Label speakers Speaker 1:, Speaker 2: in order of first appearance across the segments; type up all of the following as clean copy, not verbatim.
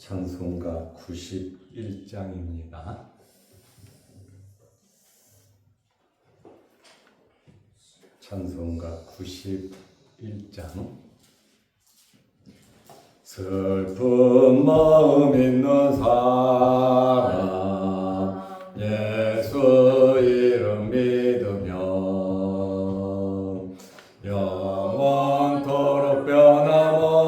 Speaker 1: 찬송가 91장입니다. 찬송가 91장. 슬픈 마음 있는 사람 예수 이름 믿으며 영원토록 변함없는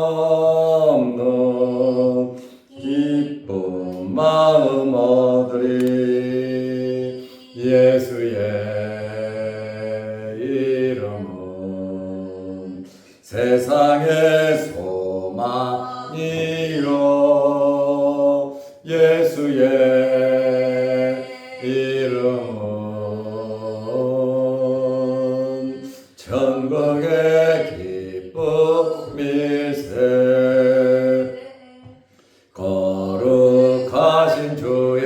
Speaker 1: 기쁜 마음 얻으리. 예수의 이름은 세상의 소망이요 예수의 이름은 천국의 기쁨일세. 거룩하신 주의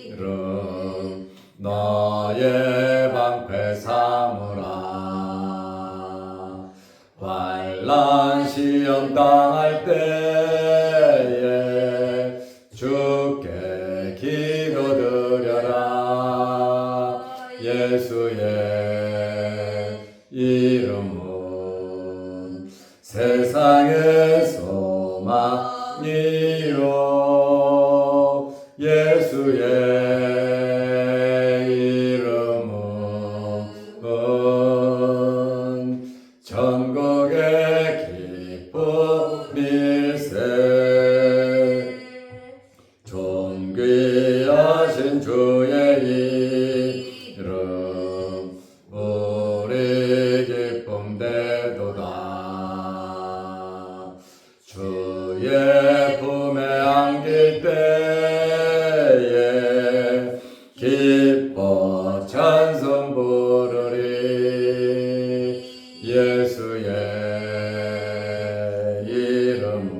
Speaker 1: 이름 너의 방패 삼으라. 환난 시험 당할 때에 주께 기도드려라. 예수의 이름은 세상의 소망이요 예수의 이름은 전국의 기쁨일세. 존귀하신 주의 이름 우리 기쁨 되도다. 주의 품에 안길 때에 기뻐 찬송 부르리. 예수의 이름은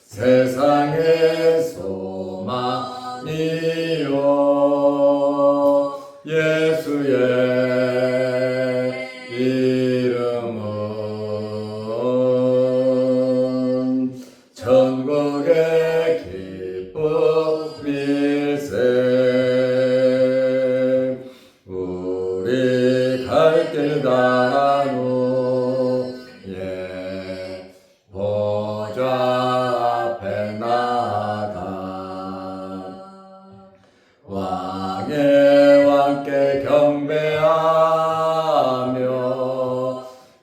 Speaker 1: 세상의 소망이요 예수의 이름은 천국의 기쁨일세. 우리 갈 길 다한 후에 보좌 앞에 나가 왕의 왕께 경배하며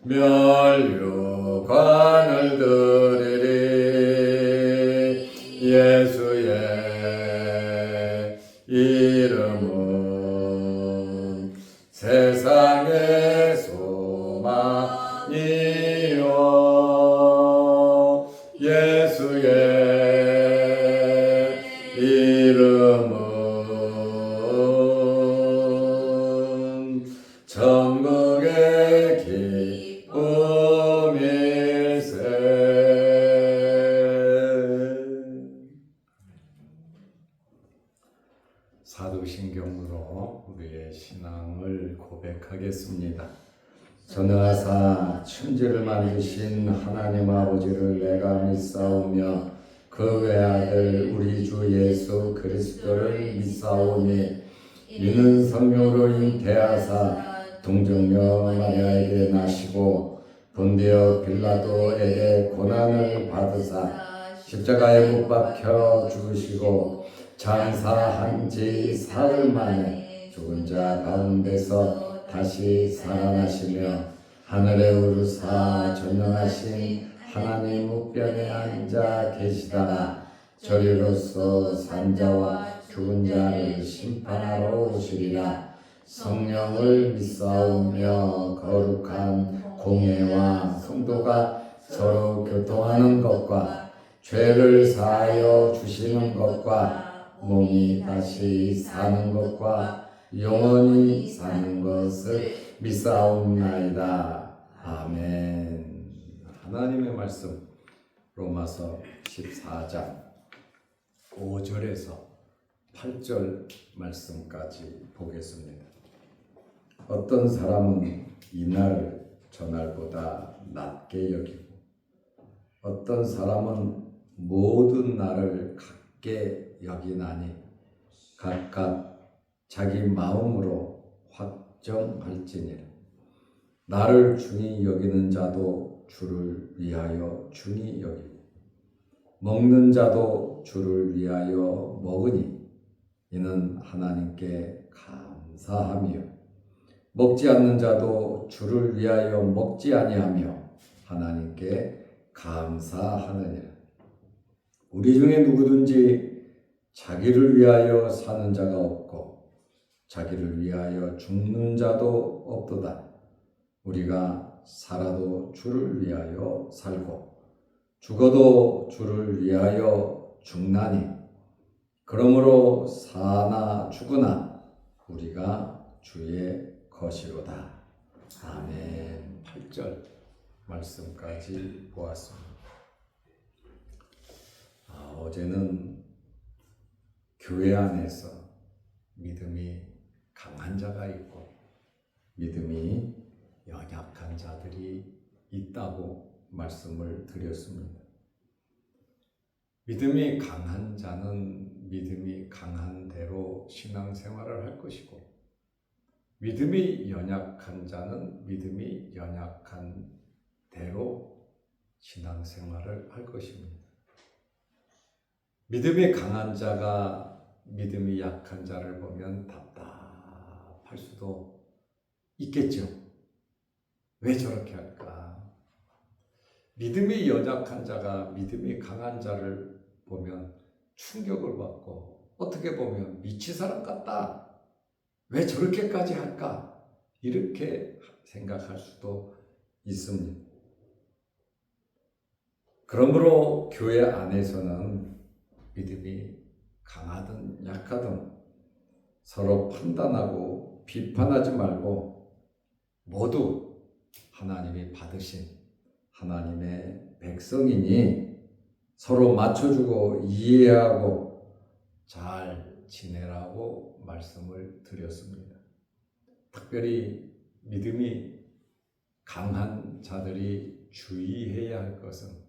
Speaker 1: 면류관을 드리리. 예수의 이름은 세상의 소망이요 예수의 이름은 천국의 기쁨일세. 사도신경으로 우리의 신앙을 고백하겠습니다. 전하사 천지를 만드신 하나님 아버지를 내가 믿사오며 그 외아들 우리 주 예수 그리스도를 믿사오니 이는 성령으로 잉태하사 동정녀 마리아에게 나시고 본디오 빌라도에게 고난을 받으사 십자가에 못 박혀 죽으시고 장사한 지 사흘 만에 죽은 자 가운데서 다시 살아나시며 하늘에 오르사 전능하신 하나님 우편에 앉아 계시다가 저리로서 산자와 죽은 자를 심판하러 오시리라. 성령을 믿사오며 거룩한 공예와 성도가 서로 교통하는 것과 죄를 사하여 주시는 것과 몸이 다시 사는 것과 영원히 사는 것을 믿사옵나이다. 아멘. 하나님의 말씀 로마서 14장 5절에서 8절 말씀까지 보겠습니다. 어떤 사람은 이날을 저날보다 낮게 여기고 어떤 사람은 모든 날을 같게 여기나니 각각 자기 마음으로 확정할지니라. 나를 중히 여기는 자도 주를 위하여 중히 여기고 먹는 자도 주를 위하여 먹으니 이는 하나님께 감사하며 먹지 않는 자도 주를 위하여 먹지 아니하며 하나님께 감사하느니라. 우리 중에 누구든지 자기를 위하여 사는 자가 없고 자기를 위하여 죽는 자도 없도다. 우리가 살아도 주를 위하여 살고 죽어도 주를 위하여 죽나니 그러므로 사나 죽으나 우리가 주의 것이로다. 아멘. 8절 말씀까지 보았습니다. 어제는 교회 안에서 믿음이 강한 자가 있고 믿음이 연약한 자들이 있다고 말씀을 드렸습니다. 믿음이 강한 자는 믿음이 강한 대로 신앙생활을 할 것이고 믿음이 연약한 자는 믿음이 연약한 대로 신앙생활을 할 것입니다. 믿음이 강한 자가 믿음이 약한 자를 보면 답답할 수도 있겠죠. 왜 저렇게 할까? 믿음이 연약한 자가 믿음이 강한 자를 보면 충격을 받고 어떻게 보면 미친 사람 같다. 왜 저렇게까지 할까? 이렇게 생각할 수도 있습니다. 그러므로 교회 안에서는 믿음이 강하든 약하든 서로 판단하고 비판하지 말고 모두 하나님이 받으신 하나님의 백성이니 서로 맞춰주고 이해하고 잘 지내라고 말씀을 드렸습니다. 특별히 믿음이 강한 자들이 주의해야 할 것은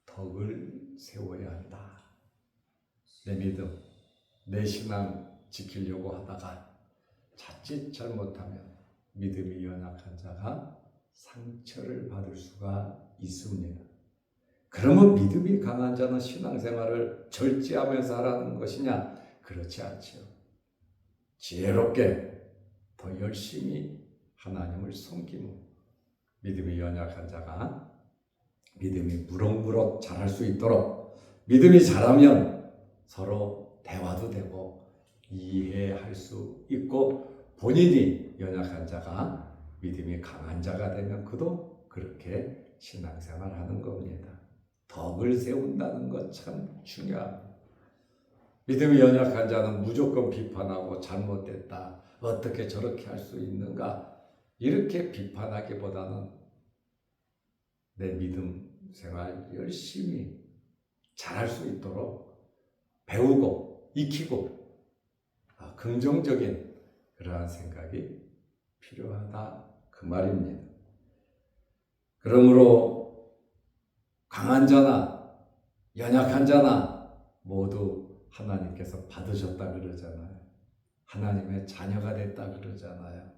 Speaker 1: 덕을 세워야 한다. 내 믿음, 내 신앙 지키려고 하다가 자칫 잘못하면 믿음이 연약한 자가 상처를 받을 수가 있습니다. 그러면 믿음이 강한 자는 신앙생활을 절제하면서 하라는 것이냐? 그렇지 않지요. 지혜롭게 더 열심히 하나님을 섬기며 믿음이 연약한 자가 믿음이 무럭무럭 자랄 수 있도록 믿음이 자라면 서로 대화도 되고 이해할 수 있고 본인이 연약한 자가 믿음이 강한 자가 되면 그도 그렇게 신앙생활하는 겁니다. 덕을 세운다는 것 참 중요합니다. 믿음이 연약한 자는 무조건 비판하고 잘못됐다. 어떻게 저렇게 할 수 있는가? 이렇게 비판하기보다는 내 믿음 생활 열심히 잘할 수 있도록 배우고 익히고 긍정적인 그러한 생각이 필요하다 그 말입니다. 그러므로 강한 자나 연약한 자나 모두 하나님께서 받으셨다 그러잖아요. 하나님의 자녀가 됐다 그러잖아요.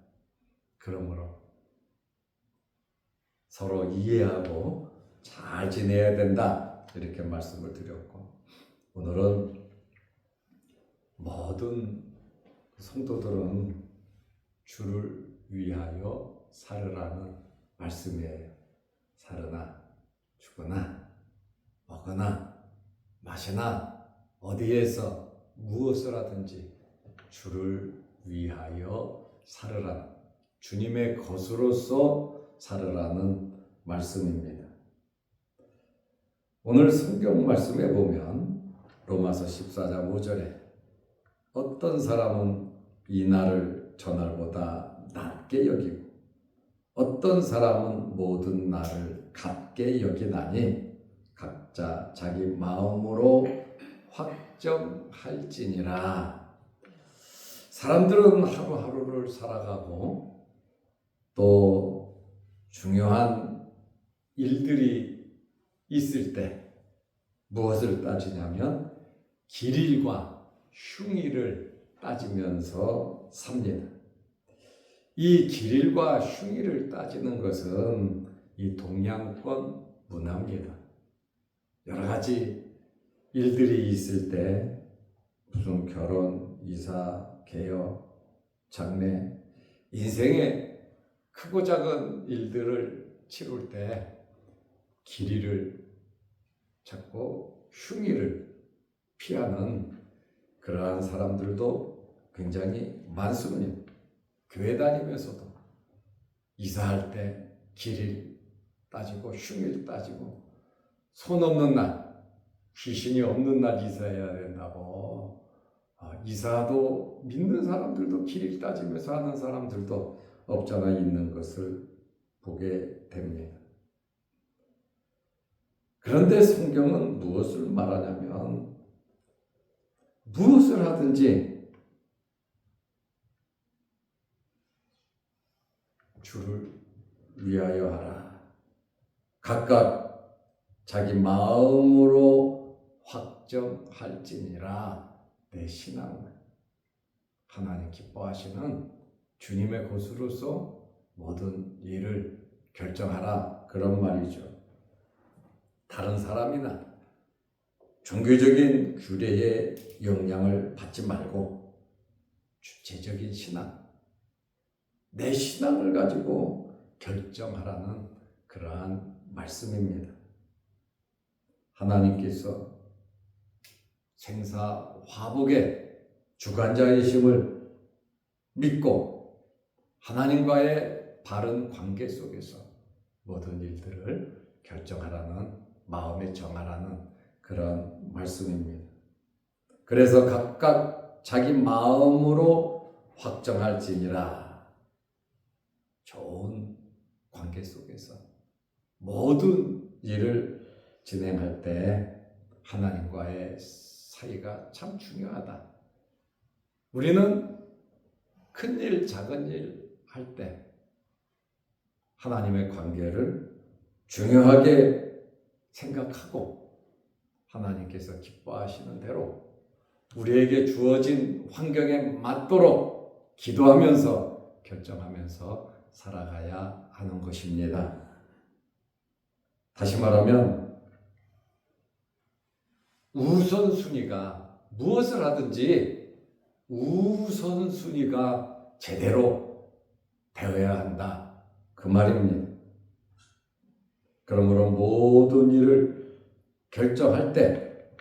Speaker 1: 그러므로 서로 이해하고 잘 지내야 된다 이렇게 말씀을 드렸고 오늘은 모든 성도들은 주를 위하여 살으라는 말씀이에요. 살으나 죽으나 먹으나 마시나 어디에서 무엇을 하든지 주를 위하여 살으라는 주님의 것으로서 살으라는 말씀입니다. 오늘 성경 말씀에 보면 로마서 14장 5절에 어떤 사람은 이 날을 저날보다 낮게 여기고 어떤 사람은 모든 날을 같게 여기나니 각자 자기 마음으로 확정할지니라. 사람들은 하루하루를 살아가고 또 중요한 일들이 있을 때 무엇을 따지냐면 길일과 흉일을 따지면서 삽니다. 이 길일과 흉일을 따지는 것은 이 동양권 문화입니다. 여러 가지 일들이 있을 때 무슨 결혼, 이사, 개업, 장례, 인생의 크고 작은 일들을 치룰 때 길이를 찾고 흉일을 피하는 그러한 사람들도 굉장히 많습니다. 교회 다니면서도 이사할 때 길일 따지고 흉일 따지고 손 없는 날, 귀신이 없는 날 이사해야 된다고. 이사도 믿는 사람들도 길일 따지면서 하는 사람들도 없잖아 있는 것을 보게 됩니다. 그런데 성경은 무엇을 말하냐면 무엇을 하든지 주를 위하여 하라. 각각 자기 마음으로 확정할지니라. 내 신앙을 하나님 기뻐하시는 주님의 것으로서 모든 일을 결정하라. 그런 말이죠. 다른 사람이나 종교적인 규례의 영향을 받지 말고 주체적인 신앙, 내 신앙을 가지고 결정하라는 그러한 말씀입니다. 하나님께서 생사화복의 주관자이심을 믿고 하나님과의 바른 관계 속에서 모든 일들을 결정하라는, 마음에 정하라는 그런 말씀입니다. 그래서 각각 자기 마음으로 확정할지니라. 좋은 관계 속에서 모든 일을 진행할 때 하나님과의 사이가 참 중요하다. 우리는 큰 일, 작은 일 할 때 하나님의 관계를 중요하게 생각하고 하나님께서 기뻐하시는 대로 우리에게 주어진 환경에 맞도록 기도하면서 결정하면서 살아가야 하는 것입니다. 다시 말하면 우선순위가 무엇을 하든지 우선순위가 제대로 되어야 한다. 그 말입니다. 그러므로 모든 일을 결정할 때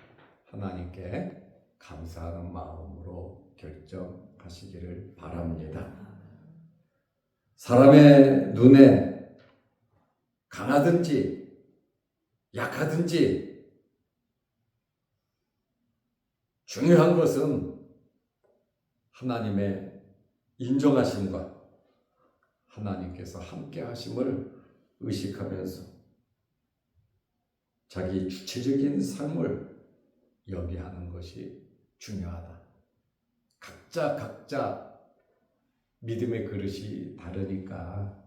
Speaker 1: 하나님께 감사하는 마음으로 결정하시기를 바랍니다. 사람의 눈에 강하든지 약하든지 중요한 것은 하나님의 인정하심과 하나님께서 함께 하심을 의식하면서 자기 주체적인 삶을 여기하는 것이 중요하다. 각자 믿음의 그릇이 다르니까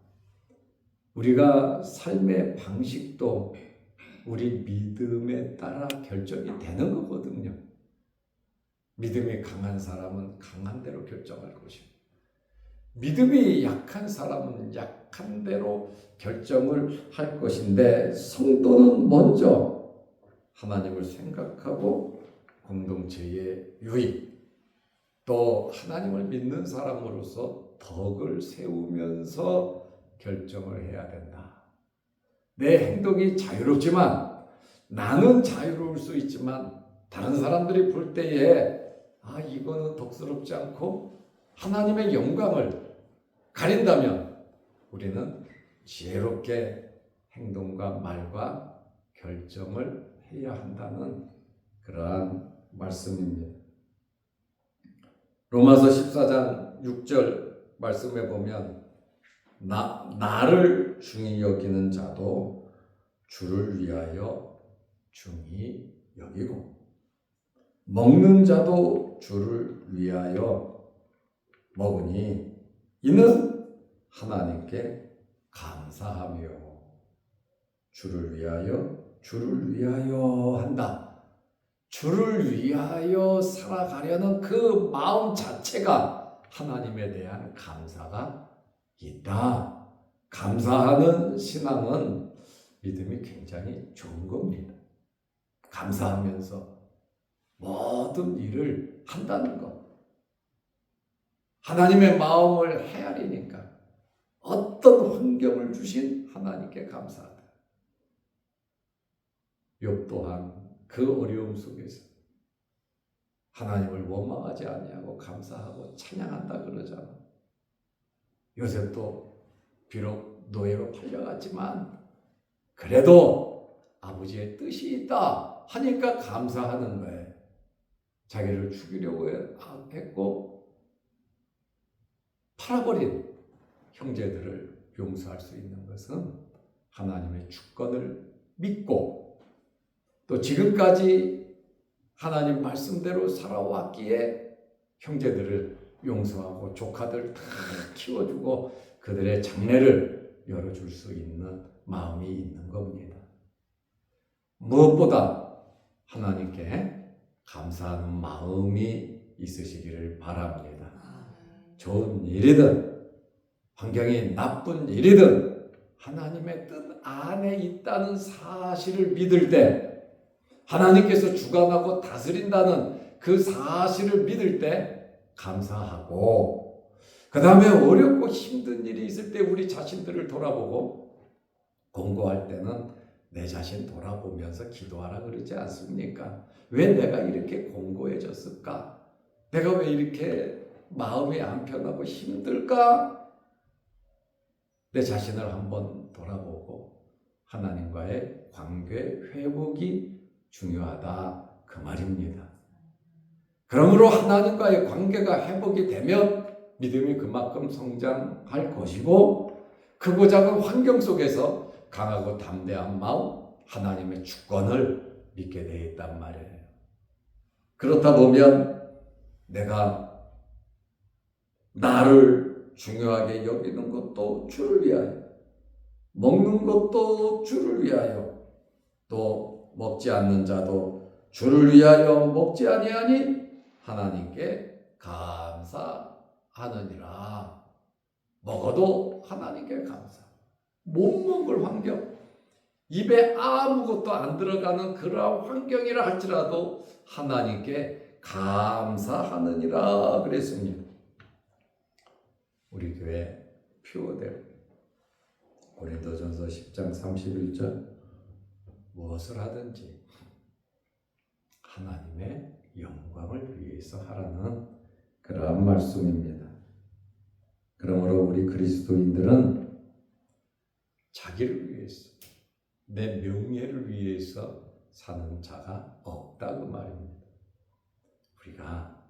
Speaker 1: 우리가 삶의 방식도 우리 믿음에 따라 결정이 되는 거거든요. 믿음이 강한 사람은 강한 대로 결정할 것이고 믿음이 약한 사람은 약한 대로 결정을 할 것인데 성도는 먼저 하나님을 생각하고 공동체의 유익 또 하나님을 믿는 사람으로서 덕을 세우면서 결정을 해야 된다. 내 행동이 자유롭지만 나는 자유로울 수 있지만 다른 사람들이 볼 때에 이거는 덕스럽지 않고 하나님의 영광을 가린다면 우리는 지혜롭게 행동과 말과 결정을 해야 한다는 그러한 말씀입니다. 로마서 14장 6절 말씀에 보면 나를 중히 여기는 자도 주를 위하여 중히 여기고 먹는 자도 주를 위하여 먹으니 이는 하나님께 감사하며 주를 위하여 주를 위하여 한다. 주를 위하여 살아가려는 그 마음 자체가 하나님에 대한 감사가 있다. 감사하는 신앙은 믿음이 굉장히 좋은 겁니다. 감사하면서 모든 일을 한다는 것. 하나님의 마음을 헤아리니까 어떤 환경을 주신 하나님께 감사하다. 욥 또한 그 어려움 속에서 하나님을 원망하지 아니하고 감사하고 찬양한다 그러잖아. 요셉도 비록 노예로 팔려갔지만 그래도 아버지의 뜻이 있다 하니까 감사하는 거예요. 자기를 죽이려고 했고 팔아버린 형제들을 용서할 수 있는 것은 하나님의 주권을 믿고 또 지금까지 하나님 말씀대로 살아왔기에 형제들을 용서하고 조카들 다 키워주고 그들의 장래를 열어줄 수 있는 마음이 있는 겁니다. 무엇보다 하나님께 감사하는 마음이 있으시기를 바랍니다. 좋은 일이든 환경이 나쁜 일이든 하나님의 뜻 안에 있다는 사실을 믿을 때 하나님께서 주관하고 다스린다는 그 사실을 믿을 때 감사하고 그 다음에 어렵고 힘든 일이 있을 때 우리 자신들을 돌아보고 공고할 때는 내 자신 돌아보면서 기도하라 그러지 않습니까? 왜 내가 이렇게 공고해졌을까? 내가 왜 이렇게 마음이 안 편하고 힘들까? 내 자신을 한번 돌아보고 하나님과의 관계 회복이 중요하다 그 말입니다. 그러므로 하나님과의 관계가 회복이 되면 믿음이 그만큼 성장할 것이고 크고 작은 환경 속에서 강하고 담대한 마음 하나님의 주권을 믿게 되어 있단 말이에요. 그렇다 보면 내가 나를 중요하게 여기는 것도 주를 위하여 먹는 것도 주를 위하여 또 먹지 않는 자도 주를 위하여 먹지 아니하니 하나님께 감사하느니라. 먹어도 하나님께 감사. 못 먹을 환경, 입에 아무것도 안 들어가는 그러한 환경이라 할지라도 하나님께 감사하느니라 그랬습니다. 우리 교회 표어대로 고린도전서 10장 31절 무엇을 하든지 하나님의 영광을 위해서 하라는 그러한 말씀입니다. 그러므로 우리 그리스도인들은 자기를 위해서 내 명예를 위해서 사는 자가 없다 그 말입니다. 우리가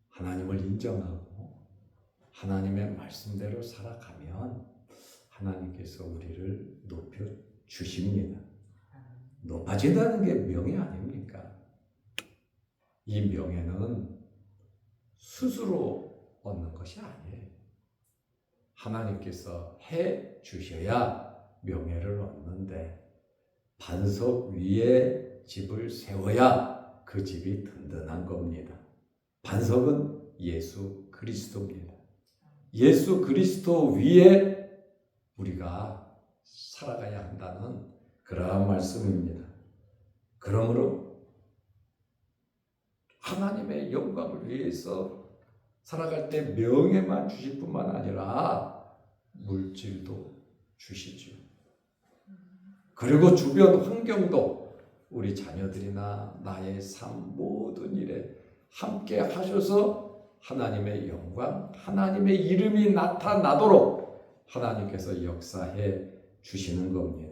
Speaker 1: 하나님을 인정하고 하나님의 말씀대로 살아가면 하나님께서 우리를 높여주십니다. 높아진다는 게 명예 아닙니까? 이 명예는 스스로 얻는 것이 아니에요. 하나님께서 해 주셔야 명예를 얻는데 반석 위에 집을 세워야 그 집이 든든한 겁니다. 반석은 예수 그리스도입니다. 예수 그리스도 위에 우리가 살아가야 한다는 그러한 말씀입니다. 그러므로 하나님의 영광을 위해서 살아갈 때 명예만 주실 뿐만 아니라 물질도 주시죠. 그리고 주변 환경도 우리 자녀들이나 나의 삶 모든 일에 함께 하셔서 하나님의 영광, 하나님의 이름이 나타나도록 하나님께서 역사해 주시는 겁니다.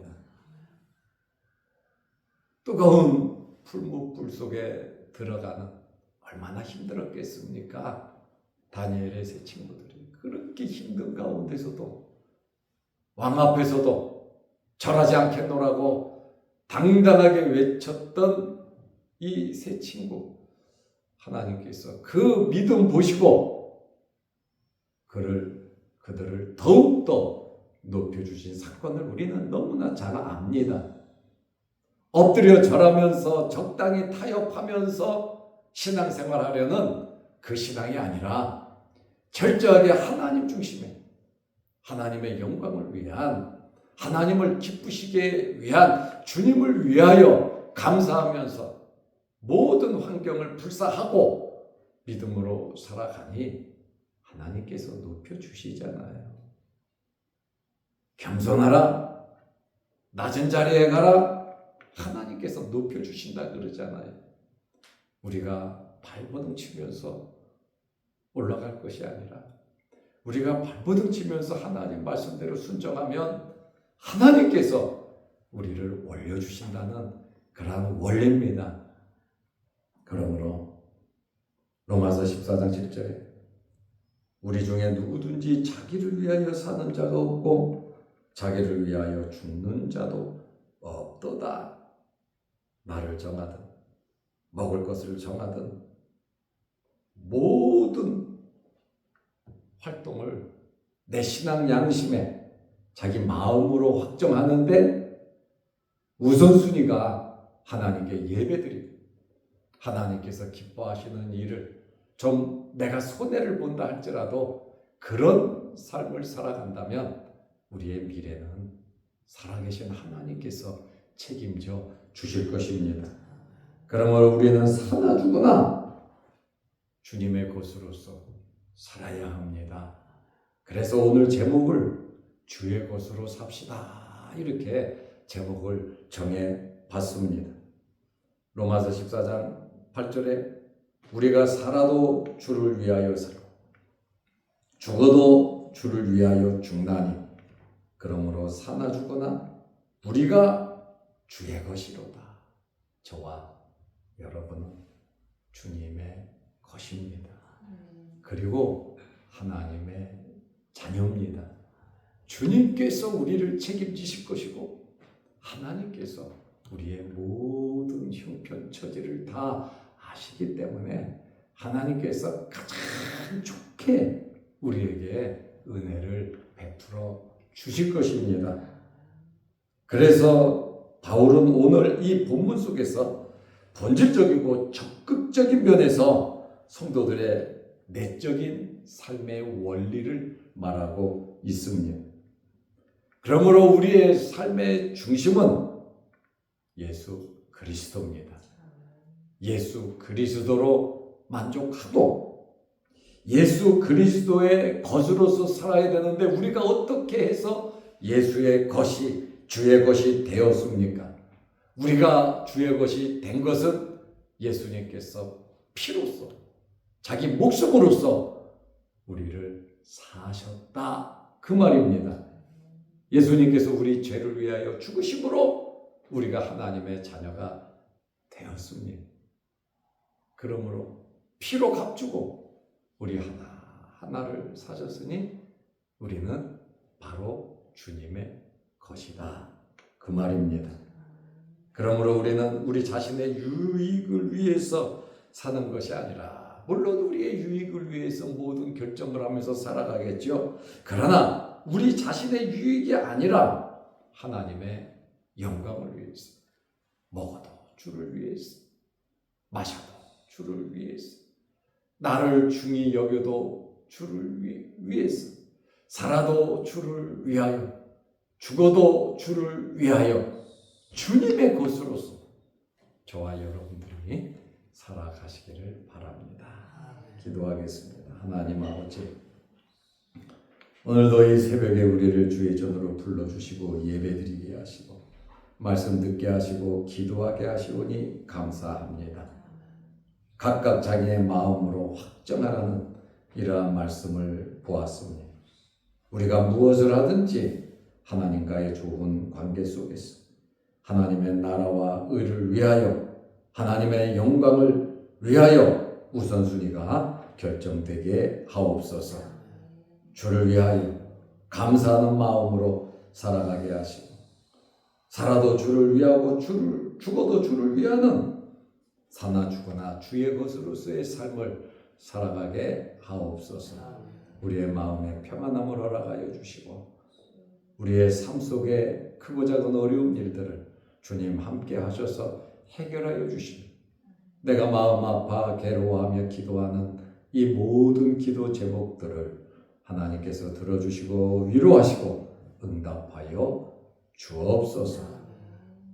Speaker 1: 뜨거운 풀무불 속에 들어가는 얼마나 힘들었겠습니까? 다니엘의 세 친구들이 그렇게 힘든 가운데서도 왕 앞에서도 절하지 않겠노라고 당당하게 외쳤던 이 세 친구, 하나님께서 그 믿음 보시고 그들을 더욱더 높여주신 사건을 우리는 너무나 잘 압니다. 엎드려 절하면서 적당히 타협하면서 신앙생활하려는 그 신앙이 아니라 철저하게 하나님 중심에 하나님의 영광을 위한, 하나님을 기쁘시게 위한, 주님을 위하여 감사하면서 모든 환경을 불사하고 믿음으로 살아가니 하나님께서 높여주시잖아요. 겸손하라, 낮은 자리에 가라, 하나님께서 높여주신다 그러잖아요. 우리가 발버둥 치면서 올라갈 것이 아니라 우리가 발버둥 치면서 하나님 말씀대로 순종하면 하나님께서 우리를 올려주신다는 그러한 원리입니다. 그러므로 로마서 14장 7절에 우리 중에 누구든지 자기를 위하여 사는 자가 없고 자기를 위하여 죽는 자도 없도다. 나를 정하든 먹을 것을 정하든 모든 활동을 내 신앙 양심에 자기 마음으로 확정하는데 우선순위가 하나님께 예배드리고 하나님께서 기뻐하시는 일을 좀 내가 손해를 본다 할지라도 그런 삶을 살아간다면 우리의 미래는 살아계신 하나님께서 책임져 주실 것입니다. 그러므로 우리는 사나 죽으나 주님의 것으로서 살아야 합니다. 그래서 오늘 제목을 주의 것으로 삽시다 이렇게 제목을 정해봤습니다. 로마서 14장 8절에 우리가 살아도 주를 위하여 살고 죽어도 주를 위하여 죽나니 그러므로 사나 죽으나 우리가 주의 것이로다. 저와 여러분은 주님의 것입니다. 그리고 하나님의 자녀입니다. 주님께서 우리를 책임지실 것이고 하나님께서 우리의 모든 형편 처지를 다 아시기 때문에 하나님께서 가장 좋게 우리에게 은혜를 베풀어 주실 것입니다. 그래서 바울은 오늘 이 본문 속에서 본질적이고 적극적인 면에서 성도들의 내적인 삶의 원리를 말하고 있습니다. 그러므로 우리의 삶의 중심은 예수 그리스도입니다. 예수 그리스도로 만족하고 예수 그리스도의 것으로서 살아야 되는데 우리가 어떻게 해서 예수의 것이 주의 것이 되었습니까? 우리가 주의 것이 된 것은 예수님께서 피로써 자기 목숨으로써 우리를 사셨다 그 말입니다. 예수님께서 우리 죄를 위하여 죽으심으로 우리가 하나님의 자녀가 되었습니다. 그러므로 피로 값주고 우리 하나를 사셨으니 우리는 바로 주님의 것이다 그 말입니다. 그러므로 우리는 우리 자신의 유익을 위해서 사는 것이 아니라 물론 우리의 유익을 위해서 모든 결정을 하면서 살아가겠죠. 그러나 우리 자신의 유익이 아니라 하나님의 영광을 위해서 먹어도 주를 위해서 마셔도 주를 위해서 나를 중히 여겨도 주를 위해서 살아도 주를 위하여 죽어도 주를 위하여 주님의 것으로서 저와 여러분들이 살아가시기를 바랍니다. 기도하겠습니다. 하나님 아버지, 오늘도 이 새벽에 우리를 주의 전으로 불러주시고 예배드리게 하시고 말씀 듣게 하시고 기도하게 하시오니 감사합니다. 각각 자기의 마음으로 확정하라는 이러한 말씀을 보았습니다. 우리가 무엇을 하든지 하나님과의 좋은 관계 속에서 하나님의 나라와 의를 위하여 하나님의 영광을 위하여 우선순위가 결정되게 하옵소서. 주를 위하여 감사하는 마음으로 살아가게 하시고 살아도 주를 위하고 죽어도 주를 위하는 사나 죽으나 주의 것으로서의 삶을 살아가게 하옵소서. 우리의 마음에 평안함을 허락하여 주시고 우리의 삶 속에 크고 작은 어려운 일들을 주님 함께 하셔서 해결하여 주시며 내가 마음 아파 괴로워하며 기도하는 이 모든 기도 제목들을 하나님께서 들어주시고 위로하시고 응답하여 주옵소서.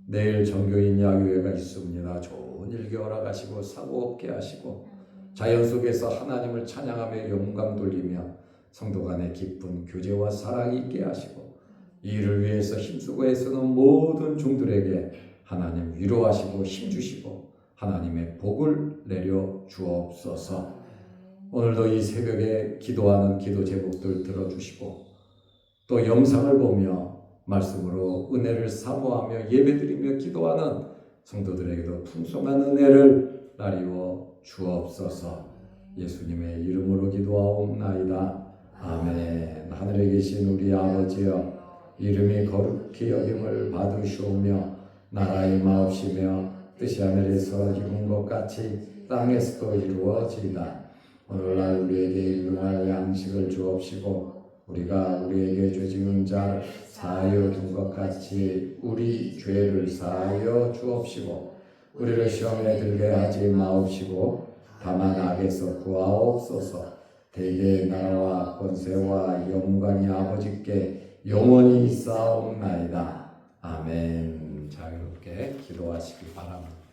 Speaker 1: 내일 정교인 야유회가 있습니다. 좋은 일기 허락하시고 사고 없게 하시고 자연 속에서 하나님을 찬양하며 영감 돌리며 성도 간의 기쁜 교제와 사랑이 있게 하시고 이 일을 위해서 힘쓰고 애쓰는 모든 종들에게 하나님 위로하시고 힘주시고 하나님의 복을 내려 주옵소서. 오늘도 이 새벽에 기도하는 기도 제목들 들어주시고 또 영상을 보며 말씀으로 은혜를 사모하며 예배드리며 기도하는 성도들에게도 풍성한 은혜를 나리워 주옵소서. 예수님의 이름으로 기도하옵나이다. 아멘. 하늘에 계신 우리 아버지여, 이름이 거룩히 여김을 받으시오며 나라의 마옵시며 뜻이 하늘에서 이룬 것 같이 땅에서도 이루어지이다. 오늘날 우리에게 일용할 양식을 주옵시고 우리가 우리에게 죄 지은 자를 사하여 준 것 같이 우리 죄를 사하여 주옵시고 우리를 시험에 들게 하지 마옵시고 다만 악에서 구하옵소서. 대개의 나라와 권세와 영광이 아버지께 영원히 있사옵나이다. 아멘. 자유롭게 기도하시기 바랍니다.